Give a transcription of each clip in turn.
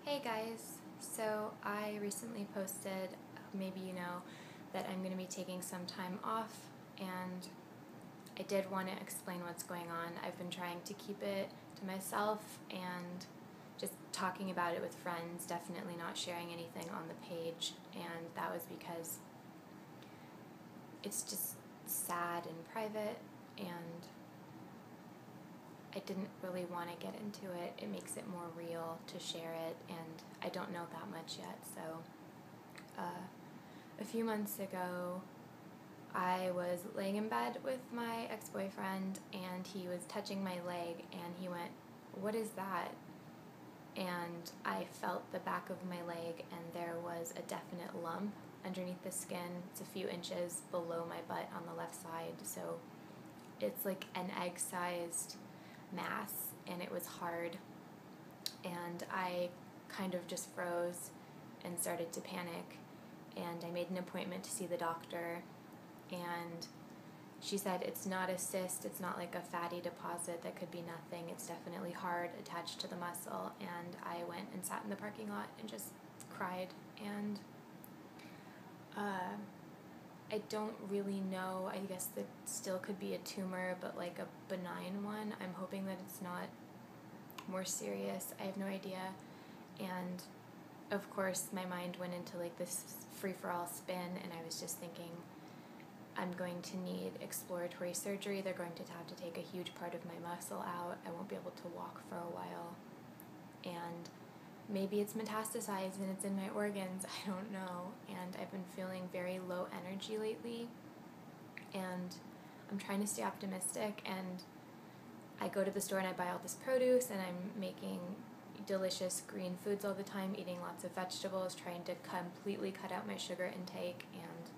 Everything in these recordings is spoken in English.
Hey guys, so I recently posted, maybe you know, that I'm going to be taking some time off, and I did want to explain what's going on. I've been trying to keep it to myself and just talking about it with friends, definitely not sharing anything on the page, and that was because it's just sad and private, and I didn't really want to get into it. It makes it more real to share it, and I don't know that much yet. So a few months ago, I was laying in bed with my ex-boyfriend, and he was touching my leg, and he went, "What is that?" And I felt the back of my leg, and there was a definite lump underneath the skin. It's a few inches below my butt on the left side, so it's like an egg-sized mass, and it was hard, and I kind of just froze and started to panic, and I made an appointment to see the doctor, and she said it's not a cyst, it's not like a fatty deposit that could be nothing, it's definitely hard attached to the muscle. And I went and sat in the parking lot and just cried, and I don't really know. I guess that still could be a tumor, but like a benign one. I'm hoping that it's not more serious. I have no idea. And of course, my mind went into like this free-for-all spin, and I was just thinking, I'm going to need exploratory surgery. They're going to have to take a huge part of my muscle out. I won't be able to walk for a while. And maybe it's metastasized and it's in my organs. I don't know. And I've been feeling very low energy lately. And I'm trying to stay optimistic. And I go to the store and I buy all this produce, and I'm making delicious green foods all the time, eating lots of vegetables, trying to completely cut out my sugar intake, and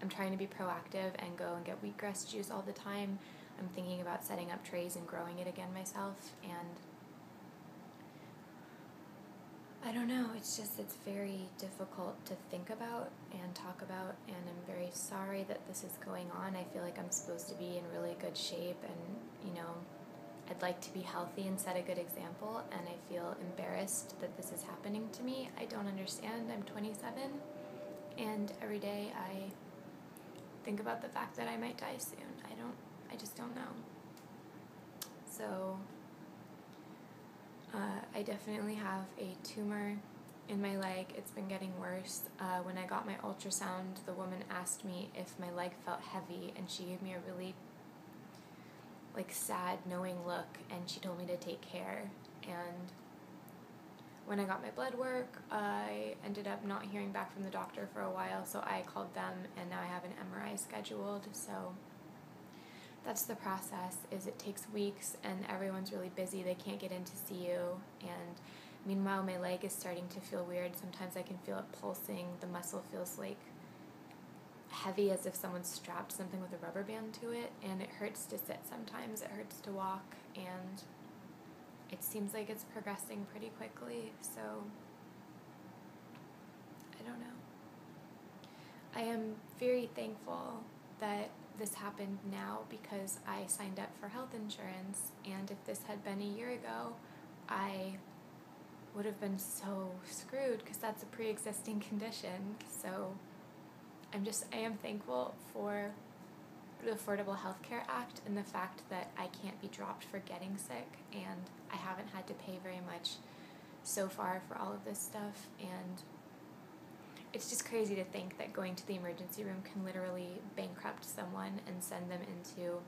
I'm trying to be proactive and go and get wheatgrass juice all the time. I'm thinking about setting up trays and growing it again myself, and I don't know, it's very difficult to think about and talk about, and I'm very sorry that this is going on. I feel like I'm supposed to be in really good shape, and I'd like to be healthy and set a good example, and I feel embarrassed that this is happening to me. I don't understand. I'm 27, and every day I think about the fact that I might die soon. I just don't know. So, I definitely have a tumor in my leg. It's been getting worse. When I got my ultrasound, the woman asked me if my leg felt heavy, and she gave me a really sad, knowing look, and she told me to take care. And when I got my blood work, I ended up not hearing back from the doctor for a while, so I called them, and now I have an MRI scheduled. So that's the process. Is it takes weeks, and everyone's really busy. They can't get in to see you, and meanwhile my leg is starting to feel weird. Sometimes I can feel it pulsing. The muscle feels like heavy, as if someone strapped something with a rubber band to it, and it hurts to sit sometimes. It hurts to walk, and it seems like it's progressing pretty quickly, so I don't know. I am very thankful that this happened now, because I signed up for health insurance, and if this had been a year ago, I would have been so screwed, because that's a pre-existing condition. So I am thankful for the Affordable Health Care Act and the fact that I can't be dropped for getting sick, and I haven't had to pay very much so far for all of this stuff. And it's just crazy to think that going to the emergency room can literally bankrupt someone and send them into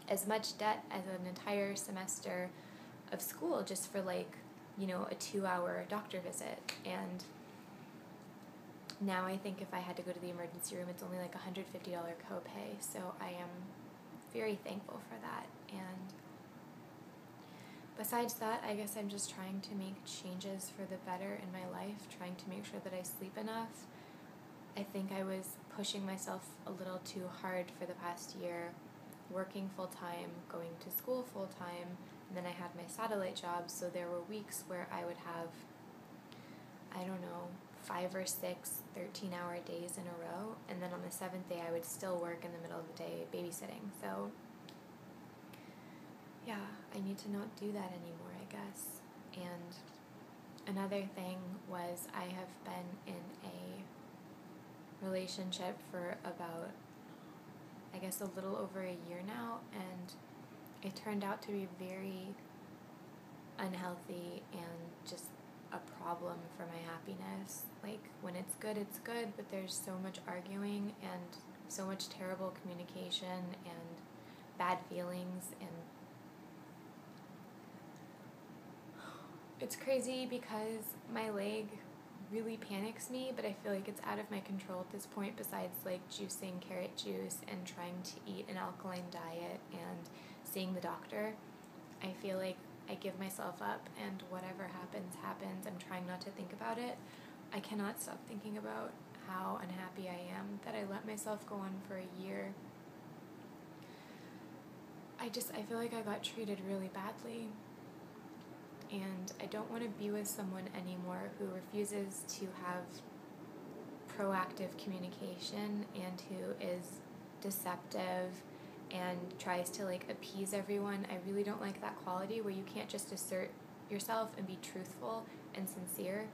as much debt as an entire semester of school just for a 2-hour doctor visit. And now I think if I had to go to the emergency room, it's only like $150 copay. So I am very thankful for that. And besides that, I guess I'm just trying to make changes for the better in my life, trying to make sure that I sleep enough. I think I was pushing myself a little too hard for the past year, working full-time, going to school full-time, and then I had my satellite job, so there were weeks where I would have, 5 or 6 13-hour days in a row, and then on the 7th day I would still work in the middle of the day babysitting. So yeah, I need to not do that anymore, I guess. And Another thing was I have been in a relationship for about, I guess, a little over a year now, and it turned out to be very unhealthy and just a problem for my happiness. Like, when it's good, but there's so much arguing and so much terrible communication and bad feelings, and it's crazy because my leg really panics me, but I feel like it's out of my control at this point, besides like juicing carrot juice and trying to eat an alkaline diet and seeing the doctor. I feel like I give myself up, and whatever happens, happens. I'm trying not to think about it. I cannot stop thinking about how unhappy I am that I let myself go on for a year. I feel like I got treated really badly, and I don't want to be with someone anymore who refuses to have proactive communication and who is deceptive and tries to like appease everyone. I really don't like that quality where you can't just assert yourself and be truthful and sincere.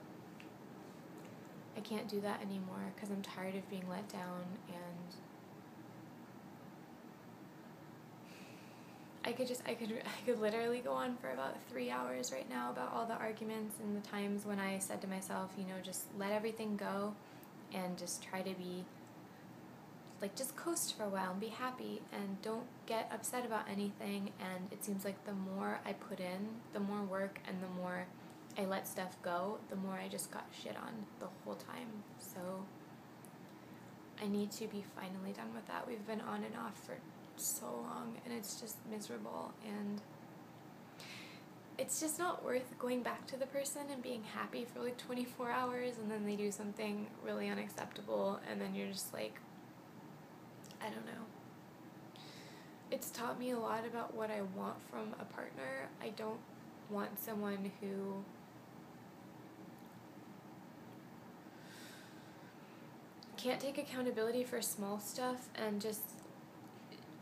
I can't do that anymore because I'm tired of being let down, and I could literally go on for about 3 hours right now about all the arguments and the times when I said to myself, just let everything go and just try to be like, just coast for a while and be happy and don't get upset about anything. And it seems like the more I put in, the more work and the more I let stuff go, the more I just got shit on the whole time. So I need to be finally done with that. We've been on and off for so long, and it's just miserable, and it's just not worth going back to the person and being happy for like 24 hours, and then they do something really unacceptable, and then you're just like, I don't know. It's taught me a lot about what I want from a partner. I don't want someone who can't take accountability for small stuff, and just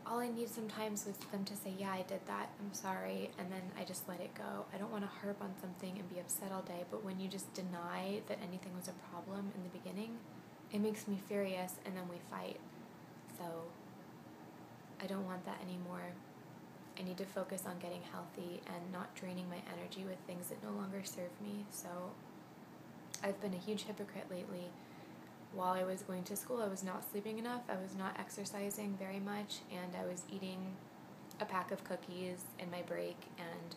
all I need sometimes was them to say, yeah, I did that, I'm sorry, and then I just let it go. I don't want to harp on something and be upset all day, but when you just deny that anything was a problem in the beginning, it makes me furious, and then we fight. So I don't want that anymore. I need to focus on getting healthy and not draining my energy with things that no longer serve me. So I've been a huge hypocrite lately. While I was going to school, I was not sleeping enough, I was not exercising very much, and I was eating a pack of cookies in my break, and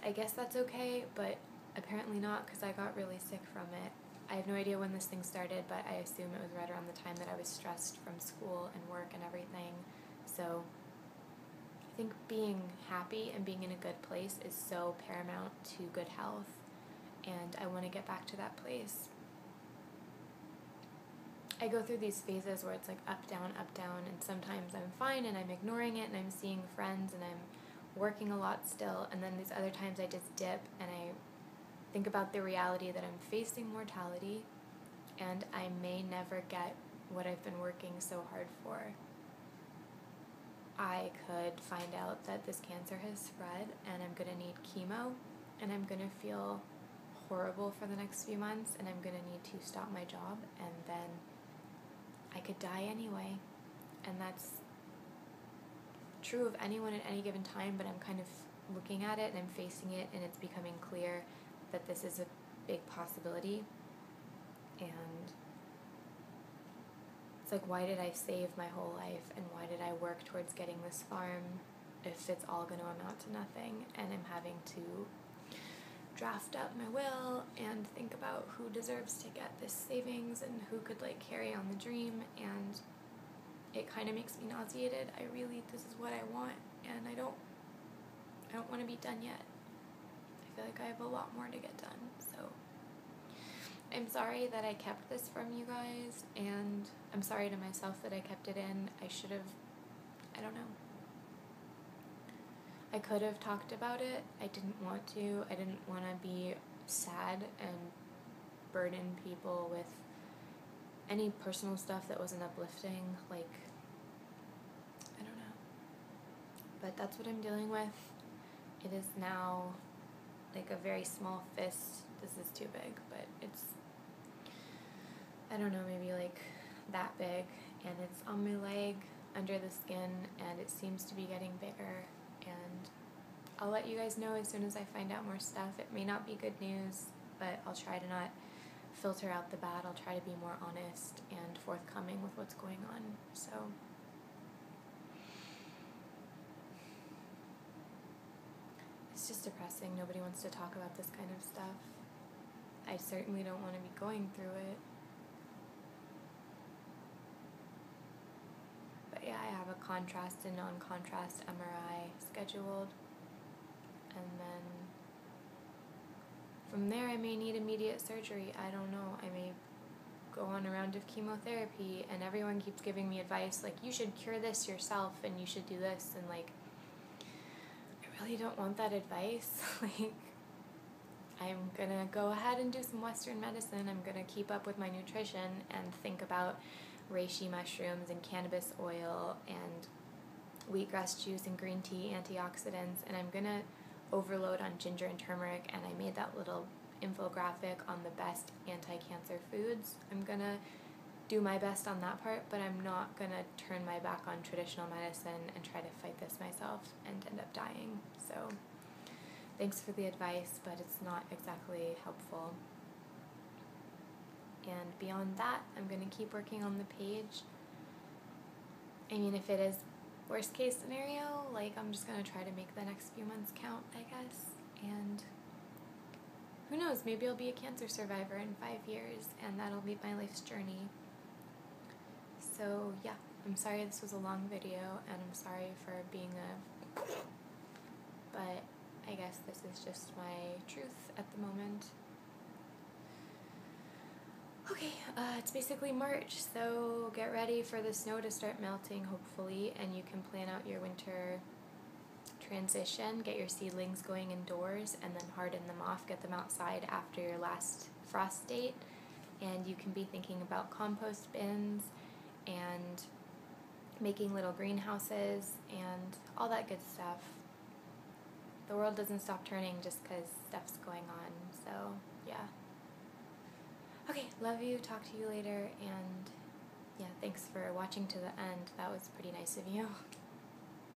I guess that's okay, but apparently not, because I got really sick from it. I have no idea when this thing started, but I assume it was right around the time that I was stressed from school and work and everything. So I think being happy and being in a good place is so paramount to good health, and I want to get back to that place. I go through these phases where it's like up, down, and sometimes I'm fine and I'm ignoring it and I'm seeing friends and I'm working a lot still, and then these other times I just dip and I think about the reality that I'm facing mortality and I may never get what I've been working so hard for. I could find out that this cancer has spread and I'm going to need chemo, and I'm going to feel horrible for the next few months, and I'm going to need to stop my job, and then I could die anyway. And that's true of anyone at any given time, but I'm kind of looking at it and I'm facing it, and it's becoming clear that this is a big possibility. And it's like, why did I save my whole life, and why did I work towards getting this farm if it's all going to amount to nothing? And I'm having to draft up my will and think about who deserves to get this savings and who could like carry on the dream, and it kind of makes me nauseated. This is what I want, and I don't want to be done yet. I feel like I have a lot more to get done, so I'm sorry that I kept this from you guys, and I'm sorry to myself that I kept it in. I should have, I don't know. I could have talked about it. I didn't want to. I didn't want to be sad and burden people with any personal stuff that wasn't uplifting. Like, I don't know. But that's what I'm dealing with. It is now like a very small fist. This is too big, but it's, I don't know, maybe like that big, and it's on my leg under the skin, and it seems to be getting bigger, and I'll let you guys know as soon as I find out more stuff. It may not be good news, but I'll try to not filter out the bad. I'll try to be more honest and forthcoming with what's going on. So it's just depressing. Nobody wants to talk about this kind of stuff. I certainly don't want to be going through it. But yeah, I have a contrast and non-contrast MRI scheduled. And then from there I may need immediate surgery. I don't know. I may go on a round of chemotherapy, and everyone keeps giving me advice like, you should cure this yourself and you should do this, and like, I really don't want that advice. Like, I'm gonna go ahead and do some Western medicine. I'm gonna keep up with my nutrition and think about reishi mushrooms and cannabis oil and wheatgrass juice and green tea antioxidants, and I'm gonna overload on ginger and turmeric, and I made that little infographic on the best anti-cancer foods. I'm gonna do my best on that part, but I'm not gonna turn my back on traditional medicine and try to fight this myself and end up dying. So thanks for the advice, but it's not exactly helpful. And beyond that, I'm gonna keep working on the page. I mean, if it is worst case scenario, like, I'm just gonna try to make the next few months count, I guess. And who knows, maybe I'll be a cancer survivor in 5 years, and that'll be my life's journey. So yeah, I'm sorry this was a long video, and I'm sorry for being but I guess this is just my truth at the moment. Okay, it's basically March, so get ready for the snow to start melting, hopefully, and you can plan out your winter transition, get your seedlings going indoors, and then harden them off, get them outside after your last frost date, and you can be thinking about compost bins and making little greenhouses and all that good stuff. The world doesn't stop turning just because stuff's going on, so yeah. Okay, love you, talk to you later, and yeah, thanks for watching to the end. That was pretty nice of you.